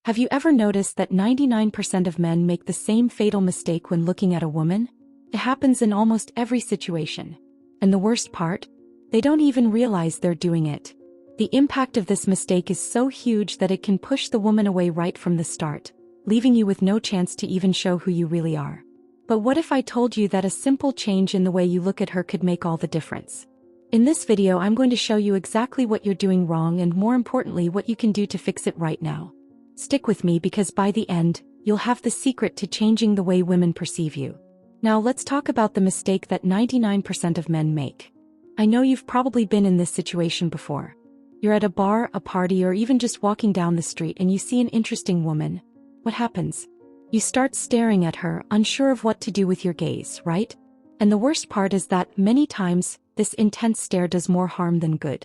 Have you ever noticed that 99% of men make the same fatal mistake when looking at a woman? It happens in almost every situation. And the worst part? They don't even realize they're doing it. The impact of this mistake is so huge that it can push the woman away right from the start, leaving you with no chance to even show who you really are. But what if I told you that a simple change in the way you look at her could make all the difference? In this video, I'm going to show you exactly what you're doing wrong and, more importantly, what you can do to fix it right now. Stick with me because by the end, you'll have the secret to changing the way women perceive you. Now let's talk about the mistake that 99% of men make. I know you've probably been in this situation before. You're at a bar, a party, or even just walking down the street and you see an interesting woman. What happens? You start staring at her, unsure of what to do with your gaze, right? And the worst part is that many times, this intense stare does more harm than good.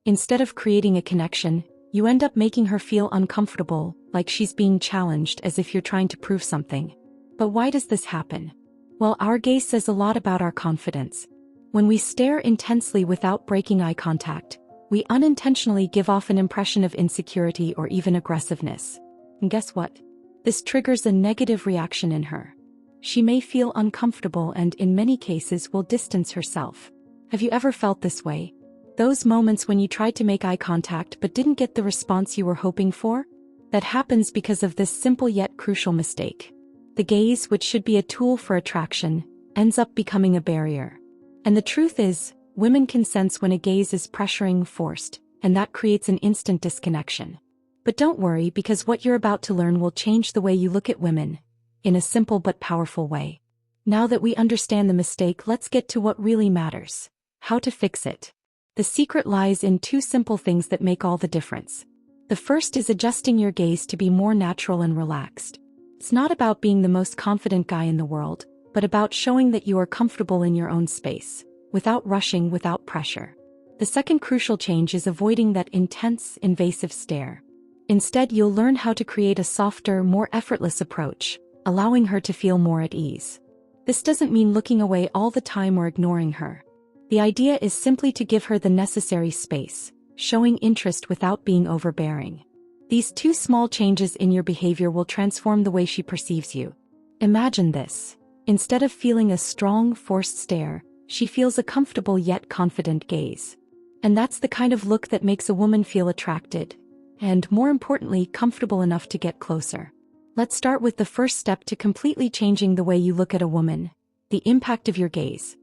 Instead of creating a connection, you end up making her feel uncomfortable, like she's being challenged, as if you're trying to prove something. But why does this happen? Well, our gaze says a lot about our confidence. When we stare intensely without breaking eye contact, we unintentionally give off an impression of insecurity or even aggressiveness. And guess what? This triggers a negative reaction in her. She may feel uncomfortable and, in many cases, will distance herself. Have you ever felt this way? Those moments when you tried to make eye contact but didn't get the response you were hoping for? That happens because of this simple yet crucial mistake. The gaze, which should be a tool for attraction, ends up becoming a barrier. And the truth is, women can sense when a gaze is pressuring, forced, and that creates an instant disconnection. But don't worry, because what you're about to learn will change the way you look at women, in a simple but powerful way. Now that we understand the mistake, let's get to what really matters: how to fix it. The secret lies in two simple things that make all the difference. The first is adjusting your gaze to be more natural and relaxed. It's not about being the most confident guy in the world, but about showing that you are comfortable in your own space, without rushing, without pressure. The second crucial change is avoiding that intense, invasive stare. Instead, you'll learn how to create a softer, more effortless approach, allowing her to feel more at ease. This doesn't mean looking away all the time or ignoring her. The idea is simply to give her the necessary space, showing interest without being overbearing. These two small changes in your behavior will transform the way she perceives you. Imagine this. Instead of feeling a strong, forced stare, she feels a comfortable yet confident gaze. And that's the kind of look that makes a woman feel attracted, and, more importantly, comfortable enough to get closer. Let's start with the first step to completely changing the way you look at a woman: the impact of your gaze.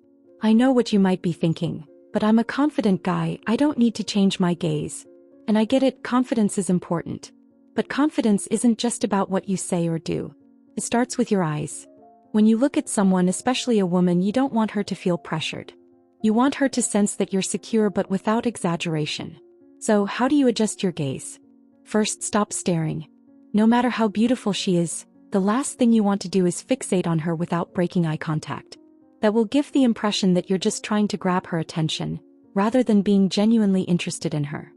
I know what you might be thinking, but I'm a confident guy, I don't need to change my gaze. And I get it, confidence is important. But confidence isn't just about what you say or do. It starts with your eyes. When you look at someone, especially a woman, you don't want her to feel pressured. You want her to sense that you're secure but without exaggeration. So, how do you adjust your gaze? First, stop staring. No matter how beautiful she is, the last thing you want to do is fixate on her without breaking eye contact. That will give the impression that you're just trying to grab her attention, rather than being genuinely interested in her.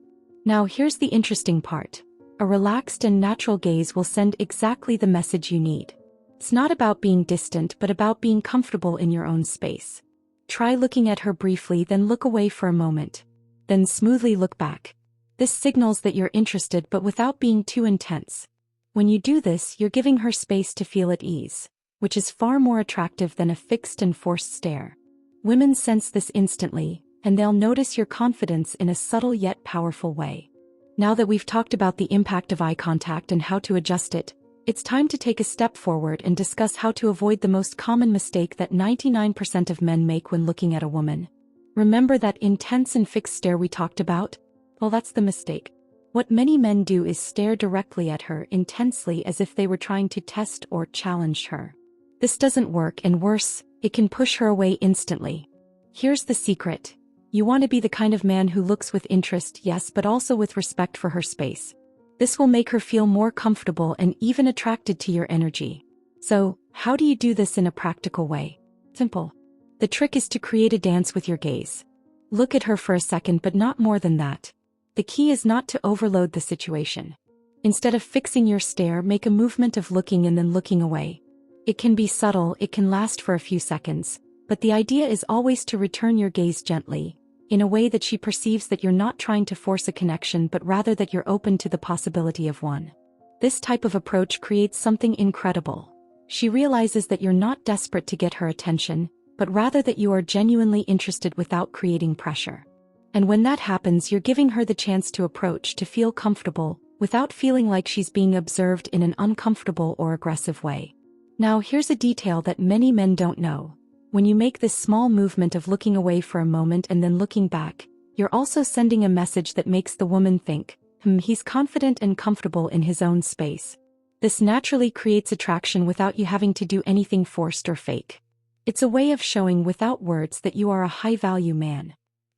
Now here's the interesting part. A relaxed and natural gaze will send exactly the message you need. It's not about being distant, but about being comfortable in your own space. Try looking at her briefly, then look away for a moment. Then smoothly look back. This signals that you're interested, but without being too intense. When you do this, you're giving her space to feel at ease, which is far more attractive than a fixed and forced stare. Women sense this instantly, and they'll notice your confidence in a subtle yet powerful way. Now that we've talked about the impact of eye contact and how to adjust it, it's time to take a step forward and discuss how to avoid the most common mistake that 99% of men make when looking at a woman. Remember that intense and fixed stare we talked about? Well, that's the mistake. What many men do is stare directly at her intensely, as if they were trying to test or challenge her. This doesn't work, and worse, it can push her away instantly. Here's the secret. You want to be the kind of man who looks with interest, yes, but also with respect for her space. This will make her feel more comfortable and even attracted to your energy. So, how do you do this in a practical way? Simple. The trick is to create a dance with your gaze. Look at her for a second, but not more than that. The key is not to overload the situation. Instead of fixing your stare, make a movement of looking and then looking away. It can be subtle, it can last for a few seconds, but the idea is always to return your gaze gently, in a way that she perceives that you're not trying to force a connection but rather that you're open to the possibility of one. This type of approach creates something incredible. She realizes that you're not desperate to get her attention, but rather that you are genuinely interested without creating pressure. And when that happens, you're giving her the chance to approach, to feel comfortable, without feeling like she's being observed in an uncomfortable or aggressive way. Now, here's a detail that many men don't know. When you make this small movement of looking away for a moment and then looking back, you're also sending a message that makes the woman think, he's confident and comfortable in his own space. This naturally creates attraction without you having to do anything forced or fake. It's a way of showing without words that you are a high-value man.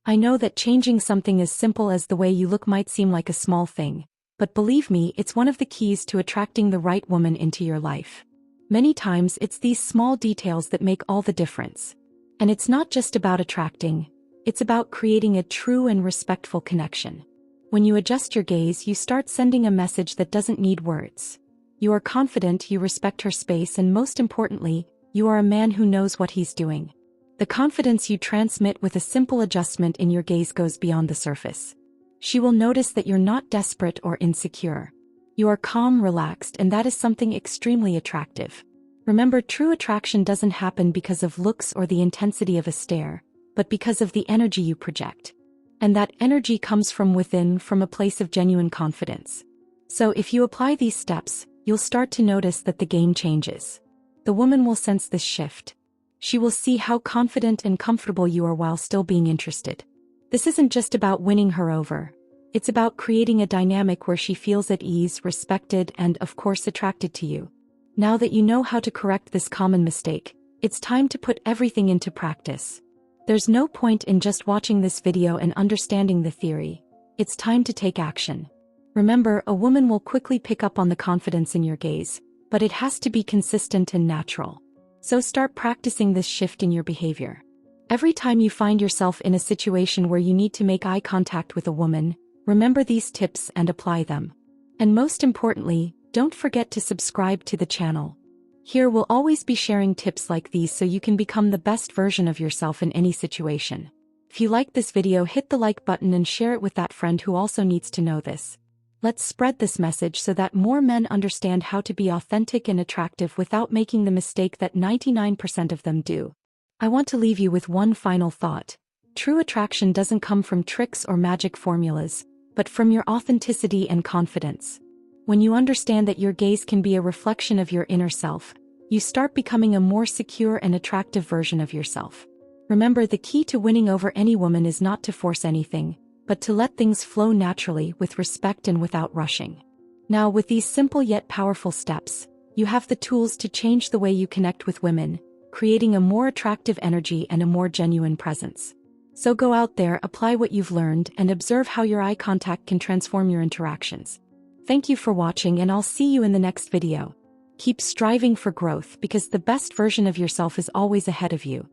I know that changing something as simple as the way you look might seem like a small thing, but believe me, it's one of the keys to attracting the right woman into your life. Many times it's these small details that make all the difference. And it's not just about attracting, it's about creating a true and respectful connection. When you adjust your gaze, you start sending a message that doesn't need words. You are confident, you respect her space, and most importantly, you are a man who knows what he's doing. The confidence you transmit with a simple adjustment in your gaze goes beyond the surface. She will notice that you're not desperate or insecure. You are calm, relaxed, and that is something extremely attractive. Remember, true attraction doesn't happen because of looks or the intensity of a stare, but because of the energy you project. And that energy comes from within, from a place of genuine confidence. So if you apply these steps, you'll start to notice that the game changes. The woman will sense this shift. She will see how confident and comfortable you are while still being interested. This isn't just about winning her over. It's about creating a dynamic where she feels at ease, respected, and, of course, attracted to you. Now that you know how to correct this common mistake, it's time to put everything into practice. There's no point in just watching this video and understanding the theory. It's time to take action. Remember, a woman will quickly pick up on the confidence in your gaze, but it has to be consistent and natural. So start practicing this shift in your behavior. Every time you find yourself in a situation where you need to make eye contact with a woman, remember these tips and apply them. And most importantly, don't forget to subscribe to the channel. Here we'll always be sharing tips like these so you can become the best version of yourself in any situation. If you liked this video, hit the like button and share it with that friend who also needs to know this. Let's spread this message so that more men understand how to be authentic and attractive without making the mistake that 99% of them do. I want to leave you with one final thought. True attraction doesn't come from tricks or magic formulas, but from your authenticity and confidence. When you understand that your gaze can be a reflection of your inner self, you start becoming a more secure and attractive version of yourself. Remember, the key to winning over any woman is not to force anything, but to let things flow naturally, with respect and without rushing. Now, with these simple yet powerful steps, you have the tools to change the way you connect with women, creating a more attractive energy and a more genuine presence. So go out there, apply what you've learned, and observe how your eye contact can transform your interactions. Thank you for watching, and I'll see you in the next video. Keep striving for growth, because the best version of yourself is always ahead of you.